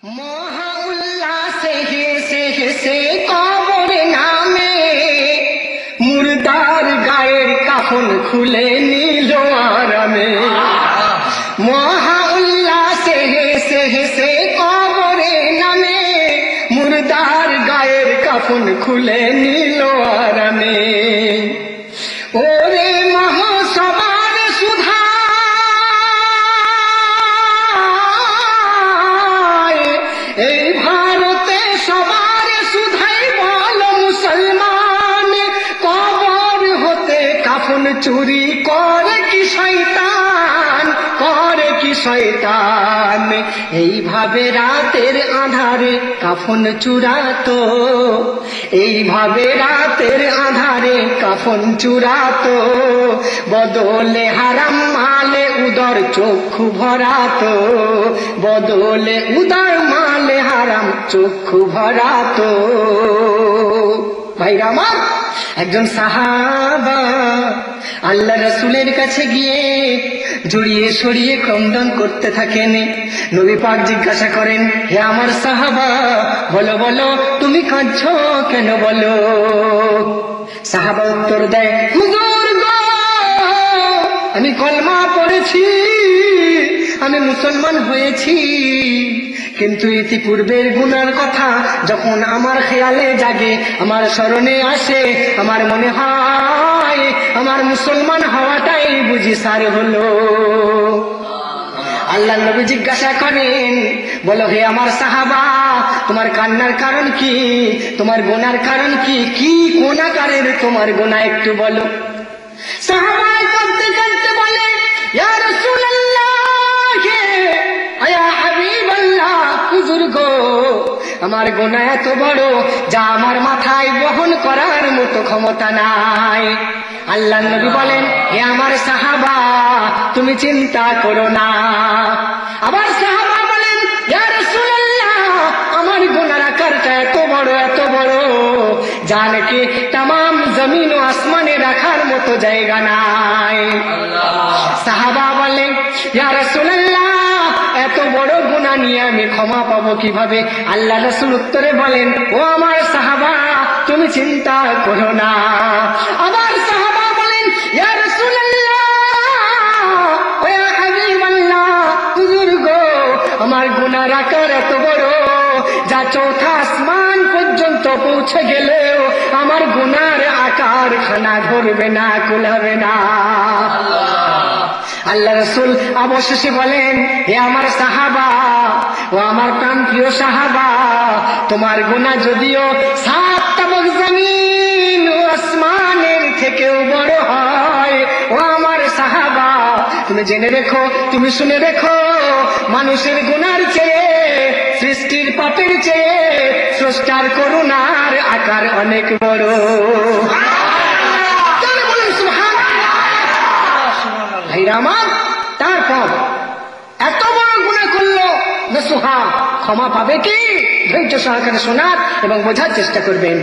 মহা উল্লাসে হেসে হেসে কবর নামে মুর্দার গায়ের কাফন খুলে নিল আরামে। মহা উল্লাসে হেসে হেসে কবরে নামে মুর্দার গায়ের কাফন খুলে নিল আরামে। ওরে মহাসভার সুধা এই ভারতে সবার সুধাই বল মুসলমান, কবর হতে কাফন চুরি করে কি শয়তান, করে কি শয়তান। এইভাবে রাতের আঁধারে কাফন চুরাতো, এইভাবে রাতের আঁধারে কাফন চুরাতো। বদলে হারাম মালে উদর চক্ষু ভরাতো, বদলে উদর মালে হারাম চক্ষু ভরাতো। ভাইরা আমার, একজন সাহাবা আল্লাহ রাসূলের কাছে গিয়ে জড়িয়ে সরিয়ে ক্রন্দন করতে থাকেন। নবী পাক জিজ্ঞাসা করেন, হে আমার সাহাবা, বলো বলো তুমি কাঁদছো কেন বলো। সাহাবা উত্তর দেয়, হুজুর গো, আমি কলমা পড়েছি, আমি মুসলমান হয়েছি, কিন্তু ইতিপূর্বের গুনার কথা যখন আমার খেয়ালে জাগে, আমার স্মরণে আসে, আমার মনে হয় আমার মুসলমান হওয়াটাই বুঝি সার হলো। আল্লাহ নবী জিজ্ঞাসা করেন, বলো হে আমার সাহাবা, তোমার কান্নার কারণ কি, তোমার গুনার কারণ কি, কি গুনাহগারের তোমার গুনাহ একটু বলো। সাহাবা কাঁদতে কাঁদতে বলে, ইয়া রাসূলুল্লাহ, ইয়া হাবিবাল্লাহ, হুজুর গো, আমার গুনাহ এত বড় যা আমার মাথায় বহন করার মতো ক্ষমতা নাই। আল্লাহ নবী বলেন, হে আমার সাহাবা, তুমি চিন্তা করো না। আবার সাহাবা বলেন, ইয়া রাসূলুল্লাহ, আমার গুনার আকারটা এত বড় এত বড় যা নাকি তামাম জমিন ও আসমানে রাখার মতো জায়গা নাই। সাহাবা বলেন, ইয়া রাসূলুল্লাহ, এত বড় গুনাহ নিয়ে আমি ক্ষমা পাবো কিভাবে। আল্লাহ রাসূল উত্তরে বলেন, ও আমার সাহাবা, তুমি চিন্তা করো না। আবার সাহাবা বলেন, ইয়া রাসূলুল্লাহ, ও ইয়া হাবিবাল্লাহ, হুজুর গো, আমার গুনার আকার এত বড় যা চৌথা আসমান পর্যন্ত পৌঁছে গেলেও আমার গুনার আকার খানা ধরবে না, কুলাবে না। আল্লাহ রাসূল অবশেষে বলেন, হে আমার সাহাবা, ও আমার প্রাণপ্রিয় সাহাবা, তোমার গুনাহ যদিও 7 তাবক জমিন ও আসমানের থেকেও বড় হয়, ও আমার সাহাবা, তুমি জেনে রেখো, তুমি শুনে রেখো, মানুষের গুনার চেয়ে, সৃষ্টির পাপের চেয়ে স্রষ্টার করুণার আকার অনেক বড়। আমার তারপর এত বড় গুনাহ করলো নসুহা, ক্ষমা পাবে কি? ধৈর্য সহকারে শোনার এবং বোঝার চেষ্টা করবেন।